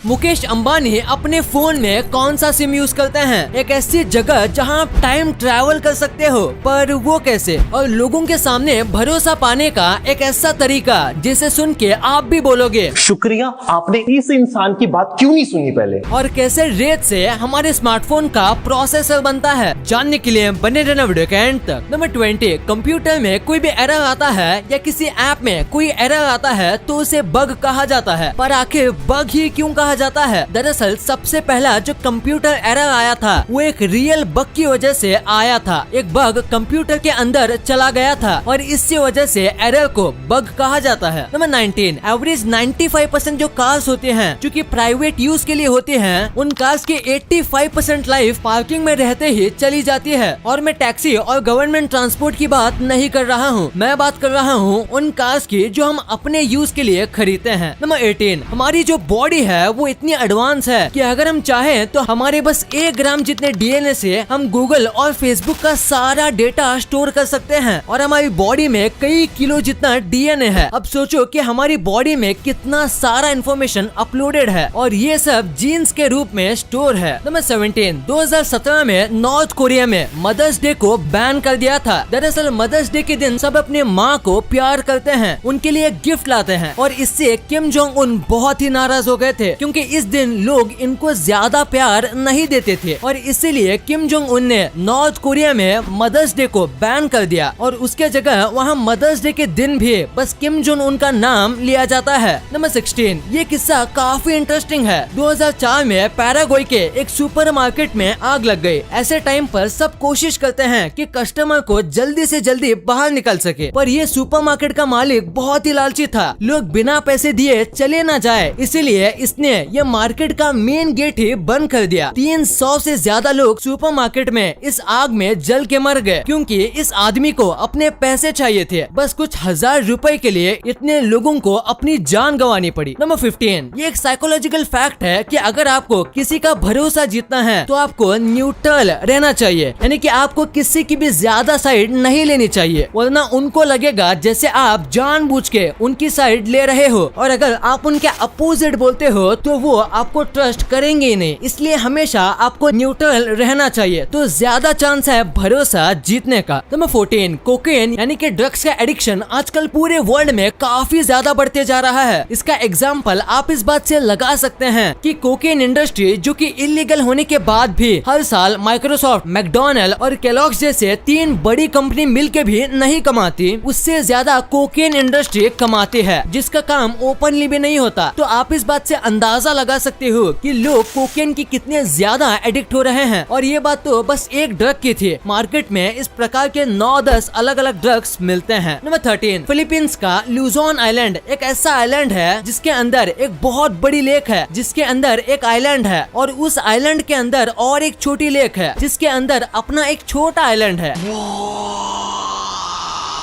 मुकेश अंबानी अपने फोन में कौन सा सिम यूज करते हैं? एक ऐसी जगह जहां आप टाइम ट्रैवल कर सकते हो, पर वो कैसे? और लोगों के सामने भरोसा पाने का एक ऐसा तरीका जिसे सुन के आप भी बोलोगे शुक्रिया, आपने इस इंसान की बात क्यों नहीं सुनी पहले। और कैसे रेत से हमारे स्मार्टफोन का प्रोसेसर बनता है, जानने के लिए बने रहना वीडियो के एंड तक। नंबर 20, कंप्यूटर में कोई भी एरर आता है या किसी ऐप में कोई एरर आता है तो उसे बग कहा जाता है। पर आखिर बग ही क्यों कहा जाता है? दरअसल सबसे पहला जो कंप्यूटर एरर आया था वो एक रियल बग की वजह से आया था। एक बग कंप्यूटर के अंदर चला गया था और इसी वजह से एरर को बग कहा जाता है। नंबर 19, एवरेज 95% जो कार्स होते हैं जो कि प्राइवेट यूज के लिए होते हैं, उन कार्स की 85% लाइफ पार्किंग में रहते ही चली जाती है। और मैं टैक्सी और गवर्नमेंट ट्रांसपोर्ट की बात नहीं कर रहा हूँ, मैं बात कर रहा हूँ उन कार्स की जो हम अपने यूज के लिए खरीदते हैं। नंबर 18, हमारी जो बॉडी है वो इतनी एडवांस है कि अगर हम चाहें तो हमारे बस 1 ग्राम जितने डीएनए से हम गूगल और फेसबुक का सारा डेटा स्टोर कर सकते हैं। और हमारी बॉडी में कई किलो जितना डीएनए है। अब सोचो कि हमारी बॉडी में कितना सारा इंफॉर्मेशन अपलोडेड है और ये सब जीन्स के रूप में स्टोर है। नंबर 17, 2017 में नॉर्थ कोरिया में मदर्स डे को बैन कर दिया था। दरअसल मदर्स डे के दिन सब अपने माँ को प्यार करते हैं, उनके लिए गिफ्ट लाते हैं और इससे किम जोंग उन बहुत ही नाराज हो गए थे क्योंकि इस दिन लोग इनको ज्यादा प्यार नहीं देते थे और इसीलिए किम जोंग उन ने नॉर्थ कोरिया में मदर्स डे को बैन कर दिया और उसके जगह वहाँ मदर्स डे के दिन भी बस किम जोंग उन का नाम लिया जाता है। नंबर 16, ये किस्सा काफी इंटरेस्टिंग है। 2004 में पैराग्वे के एक सुपरमार्केट में आग लग गई। ऐसे टाइम पर सब कोशिश करते हैं कि कस्टमर को जल्दी से जल्दी बाहर निकल सके, पर ये सुपरमार्केट का मालिक बहुत ही लालची था। लोग बिना पैसे दिए चले ना जाए, इसीलिए इसने ये मार्केट का मेन गेट ही बंद कर दिया। 300 से ज्यादा लोग सुपरमार्केट में इस आग में जल के मर गए क्योंकि इस आदमी को अपने पैसे चाहिए थे। बस कुछ 1000 रुपए के लिए इतने लोगों को अपनी जान गंवानी पड़ी। नंबर 15, ये एक साइकोलॉजिकल फैक्ट है कि अगर आपको किसी का भरोसा जीतना है तो आपको न्यूट्रल रहना चाहिए, यानी कि आपको किसी की भी ज्यादा साइड नहीं लेनी चाहिए, वरना उनको लगेगा जैसे आप जानबूझ के उनकी साइड ले रहे हो और अगर आप उनके अपोजिट बोलते हो तो वो आपको ट्रस्ट करेंगे ही नहीं। इसलिए हमेशा आपको न्यूट्रल रहना चाहिए तो ज्यादा चांस है भरोसा जीतने का। नंबर 14, कोकेन यानी कि ड्रग्स का एडिक्शन आजकल पूरे वर्ल्ड में काफी ज्यादा बढ़ते जा रहा है। इसका एग्जाम्पल आप इस बात से लगा सकते हैं कि कोकेन इंडस्ट्री जो कि इलीगल होने के बाद भी हर साल माइक्रोसॉफ्ट, मैकडॉनल्ड और केलॉग्स जैसे 3 बड़ी कंपनी मिलके भी नहीं कमाती, उससे ज्यादा कोकेन इंडस्ट्री कमाती है, जिसका काम ओपनली भी नहीं होता। तो आप इस बात से अंदाजा लगा सकते हो कि लोग कोकेन की कितने ज्यादा एडिक्ट हो रहे हैं। और ये बात तो बस एक ड्रग की थी, मार्केट में इस प्रकार के 9-10 अलग अलग ड्रग्स मिलते हैं। नंबर 13, फिलीपींस का लुजोन आइलैंड एक ऐसा आइलैंड है जिसके अंदर एक बहुत बड़ी लेक है, जिसके अंदर एक आइलैंड है और उस आइलैंड के अंदर और एक छोटी लेक है जिसके अंदर अपना एक छोटा आइलैंड है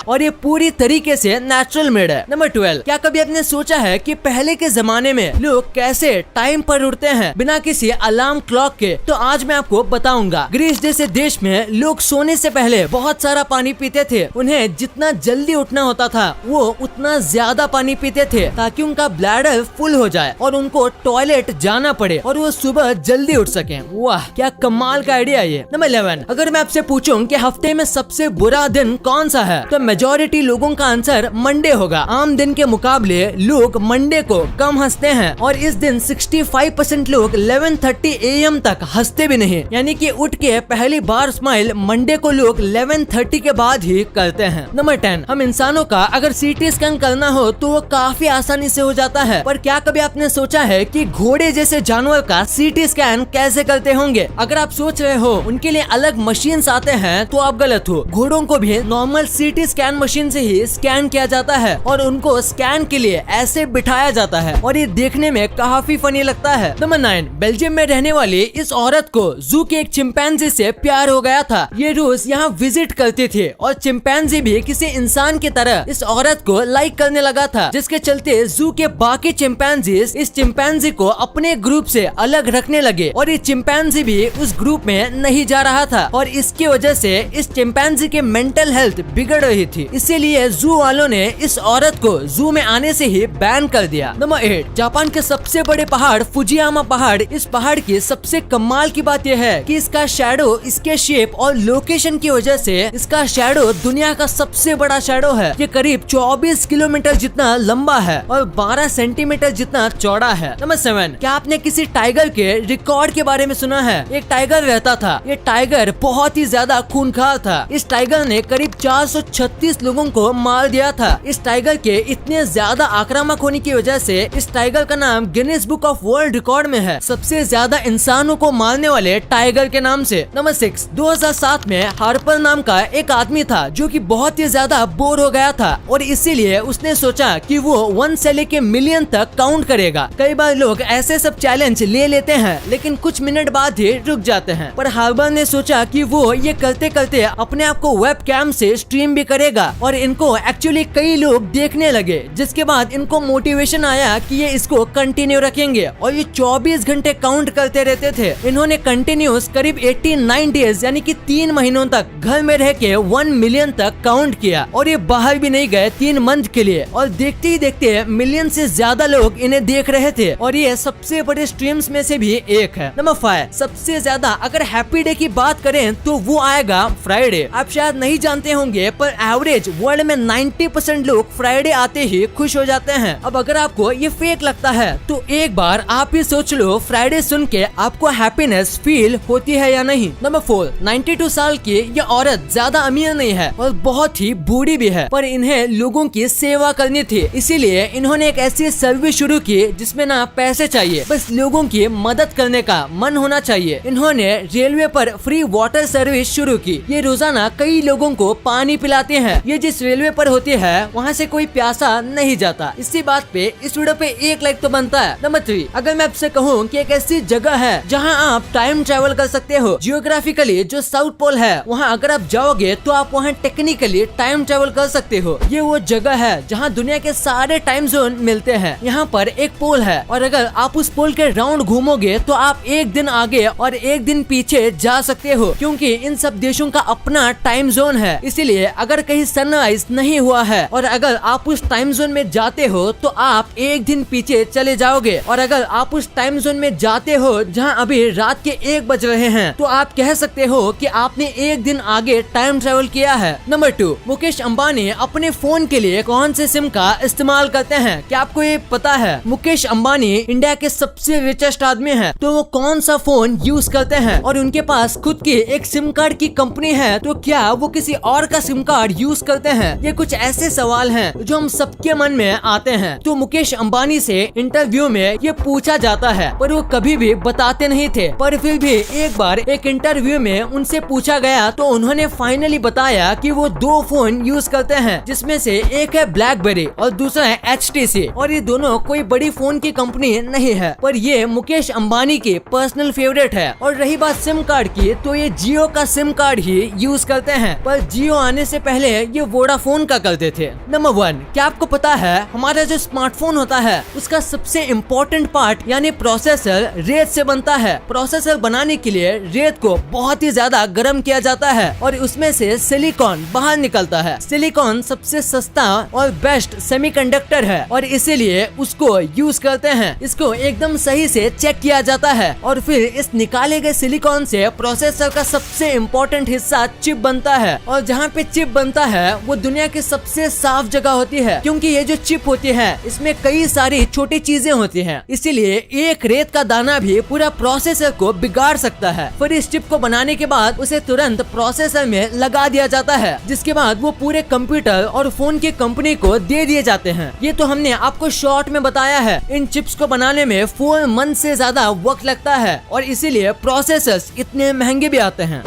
और ये पूरी तरीके से नेचुरल मेड है। नंबर 12, क्या कभी आपने सोचा है कि पहले के जमाने में लोग कैसे टाइम पर उठते हैं बिना किसी अलार्म क्लॉक के? तो आज मैं आपको बताऊंगा। ग्रीस जैसे देश में लोग सोने से पहले बहुत सारा पानी पीते थे। उन्हें जितना जल्दी उठना होता था वो उतना ज्यादा पानी पीते थे ताकि उनका ब्लैडर फुल हो जाए और उनको टॉयलेट जाना पड़े और वो सुबह जल्दी उठ सके। वाह, क्या कमाल का आइडिया ये। नंबर 11, अगर मैं आपसे पूछूं कि हफ्ते में सबसे बुरा दिन कौन सा है तो मेजॉरिटी लोगों का आंसर मंडे होगा। आम दिन के मुकाबले लोग मंडे को कम हंसते हैं और इस दिन 65% लोग 11:30 AM तक हंसते भी नहीं, यानी कि उठ के पहली बार स्माइल मंडे को लोग 11:30 के बाद ही करते हैं। नंबर 10, हम इंसानों का अगर सीटी स्कैन करना हो तो वो काफी आसानी से हो जाता है, पर क्या कभी आपने सोचा है कि घोड़े जैसे जानवर का सीटी स्कैन कैसे करते होंगे? अगर आप सोच रहे हो उनके लिए अलग मशीन आते हैं तो आप गलत हो। घोड़ों को भी नॉर्मल सीटी स्कैन मशीन से ही स्कैन किया जाता है और उनको स्कैन के लिए ऐसे बिठाया जाता है और ये देखने में काफी फनी लगता है। नंबर 9, बेल्जियम में रहने वाली इस औरत को जू के एक चिंपैंजी से प्यार हो गया था। ये रोज यहाँ विजिट करती थी और चिंपैंजी भी किसी इंसान की तरह इस औरत को लाइक करने लगा था, जिसके चलते जू के बाकी चिंपैंजीज इस चिंपैंजी को अपने ग्रुप से अलग रखने लगे और ये चिंपैंजी भी उस ग्रुप में नहीं जा रहा था और इसकी वजह से इस चिंपैंजी के मेंटल हेल्थ बिगड़ रही थी, इसीलिए जू वालों ने इस औरत को जू में आने से ही बैन कर दिया। नंबर 8, जापान के सबसे बड़े पहाड़ फुजियामा पहाड़। इस पहाड़ की सबसे कमाल की बात यह है कि इसका शैडो इसके शेप और लोकेशन की वजह से इसका शैडो दुनिया का सबसे बड़ा शैडो है। ये करीब 24 किलोमीटर जितना लंबा है और 12 सेंटीमीटर जितना चौड़ा है। नंबर 7, क्या आपने किसी टाइगर के रिकॉर्ड के बारे में सुना है? एक टाइगर रहता था। ये टाइगर बहुत ही ज्यादा खूंखार था। इस टाइगर ने करीब 436 लोगों को मार दिया था। इस टाइगर के इतने ज्यादा आक्रामक होने की वजह से इस टाइगर का नाम Guinness book of world record में है, सबसे ज्यादा इंसानों को मारने वाले टाइगर के नाम से। नंबर 6, 2007 में हार्पर नाम का एक आदमी था जो कि बहुत ही ज्यादा बोर हो गया था और इसीलिए उसने सोचा कि वो 1 से लेके मिलियन तक काउंट करेगा। कई बार लोग ऐसे सब चैलेंज ले लेते हैं लेकिन कुछ मिनट बाद ही रुक जाते हैं, पर हार्पर ने सोचा कि वो ये करते करते अपने आप को वेब कैम से स्ट्रीम भी करेगा और इनको एक्चुअली कई लोग देखने लगे, जिसके बाद इनको मोटिवेशन आया कि ये इसको कंटिन्यू रखेंगे और ये 24 घंटे काउंट करते रहते थे। इन्होंने कंटिन्यूस करीब 89 डेज यानी कि 3 महीनों तक घर में रह के 1 मिलियन तक काउंट किया और ये बाहर भी नहीं गए 3 मंथ के लिए और देखते ही देखते मिलियन से ज्यादा लोग इन्हें देख रहे थे और ये सबसे बड़े स्ट्रीम्स में से भी एक है। नंबर 5, सबसे ज्यादा अगर हैप्पी डे की बात करें तो वो आएगा फ्राइडे। आप शायद नहीं जानते होंगे पर एवरेज वर्ल्ड में 90% लोग फ्राइडे आते ही खुश हो जाते हैं। अब अगर आपको ये फेक लगता है तो एक बार आप ही सोच लो फ्राइडे सुन के आपको हैप्पीनेस फील होती है या नहीं। नंबर 4, 92 साल की ये औरत ज्यादा अमीर नहीं है और बहुत ही बूढ़ी भी है, पर इन्हें लोगों की सेवा करनी थी, इसीलिए इन्होंने एक ऐसी सर्विस शुरू की जिसमें ना पैसे चाहिए, बस लोगों की मदद करने का मन होना चाहिए। इन्होंने रेलवे पर फ्री वाटर सर्विस शुरू की। ये रोजाना कई लोगों को पानी पिलाते हैं। ये जिस रेलवे पर होती है वहाँ से कोई प्यासा नहीं जाता। इसी बात पे इस वीडियो पे 1 लाइक तो बनता है। नंबर 3, अगर मैं आपसे कहूँ कि एक ऐसी जगह है जहाँ आप टाइम ट्रेवल कर सकते हो, जियोग्राफिकली जो साउथ पोल है वहाँ अगर आप जाओगे तो आप वहाँ टेक्निकली टाइम ट्रेवल कर सकते हो। ये वो जगह है जहाँ दुनिया के सारे टाइम जोन मिलते हैं। यहाँ पर एक पोल है और अगर आप उस पोल के राउंड घूमोगे तो आप 1 दिन आगे और 1 दिन पीछे जा सकते हो, क्योंकि इन सब देशों का अपना टाइम जोन है। इसीलिए अगर कहीं सनराइज नहीं हुआ है और अगर आप उस टाइम जोन में जाते हो तो आप 1 दिन पीछे चले जाओगे और अगर आप उस टाइम जोन में जाते हो जहां अभी रात के 1 बज रहे हैं तो आप कह सकते हो कि आपने 1 दिन आगे टाइम ट्रेवल किया है। नंबर 2, मुकेश अंबानी अपने फोन के लिए कौन से सिम का इस्तेमाल करते हैं? क्या आपको ये पता है? मुकेश अंबानी इंडिया के सबसे रिचेस्ट आदमी है, तो वो कौन सा फोन यूज करते हैं? और उनके पास खुद की एक सिम कार्ड की कंपनी है, तो क्या वो किसी और का सिम कार्ड यूज करते हैं? ये कुछ ऐसे सवाल हैं जो हम सबके मन में आते हैं। तो मुकेश अंबानी से इंटरव्यू में ये पूछा जाता है पर वो कभी भी बताते नहीं थे, पर फिर भी एक बार एक इंटरव्यू में उनसे पूछा गया तो उन्होंने फाइनली बताया कि वो 2 फोन यूज करते हैं, जिसमें से एक है ब्लैकबेरी और दूसरा है HTC, और ये दोनों कोई बड़ी फोन की कंपनी नहीं है, पर ये मुकेश अंबानी की पर्सनल फेवरेट है। और रही बात सिम कार्ड की, तो ये जियो का सिम कार्ड ही यूज करते हैं, पर जियो आने से पहले ये वोडाफोन का करते थे। नंबर 1, क्या आपको पता है हमारा जो स्मार्टफोन होता है उसका सबसे इम्पोर्टेंट पार्ट यानी प्रोसेसर रेत से बनता है। प्रोसेसर बनाने के लिए रेत को बहुत ही ज्यादा गर्म किया जाता है और उसमें से सिलिकॉन बाहर निकलता है। सिलिकॉन सबसे सस्ता और बेस्ट सेमीकंडक्टर है और इसीलिए उसको यूज करते हैं। इसको एकदम सही से चेक किया जाता है और फिर इस निकाले गए सिलिकॉन से प्रोसेसर का सबसे इम्पोर्टेंट हिस्सा चिप बनता है, और जहाँ पे चिप बनता है वो दुनिया की सबसे साफ जगह होती है, क्योंकि ये जो चिप होती है इसमें कई सारी छोटी चीजें होती हैं, इसीलिए एक रेत का दाना भी पूरा प्रोसेसर को बिगाड़ सकता है। फिर इस चिप को बनाने के बाद उसे तुरंत प्रोसेसर में लगा दिया जाता है, जिसके बाद वो पूरे कंप्यूटर और फोन की कंपनी को दे दिए जाते हैं। ये तो हमने आपको शॉर्ट में बताया है। इन चिप्स को बनाने में 4 मंथ से ज्यादा वक्त लगता है और इसीलिए प्रोसेसर्स इतने महंगे भी आते हैं।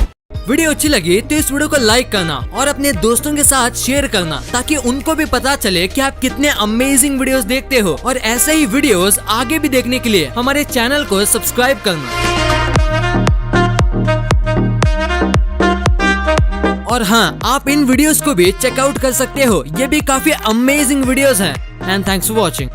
वीडियो अच्छी लगी तो इस वीडियो को लाइक करना और अपने दोस्तों के साथ शेयर करना, ताकि उनको भी पता चले कि आप कितने अमेजिंग वीडियोस देखते हो, और ऐसे ही वीडियोस आगे भी देखने के लिए हमारे चैनल को सब्सक्राइब करना। और हाँ, आप इन वीडियोस को भी चेकआउट कर सकते हो, ये भी काफी अमेजिंग वीडियोस हैं। And thanks for watching.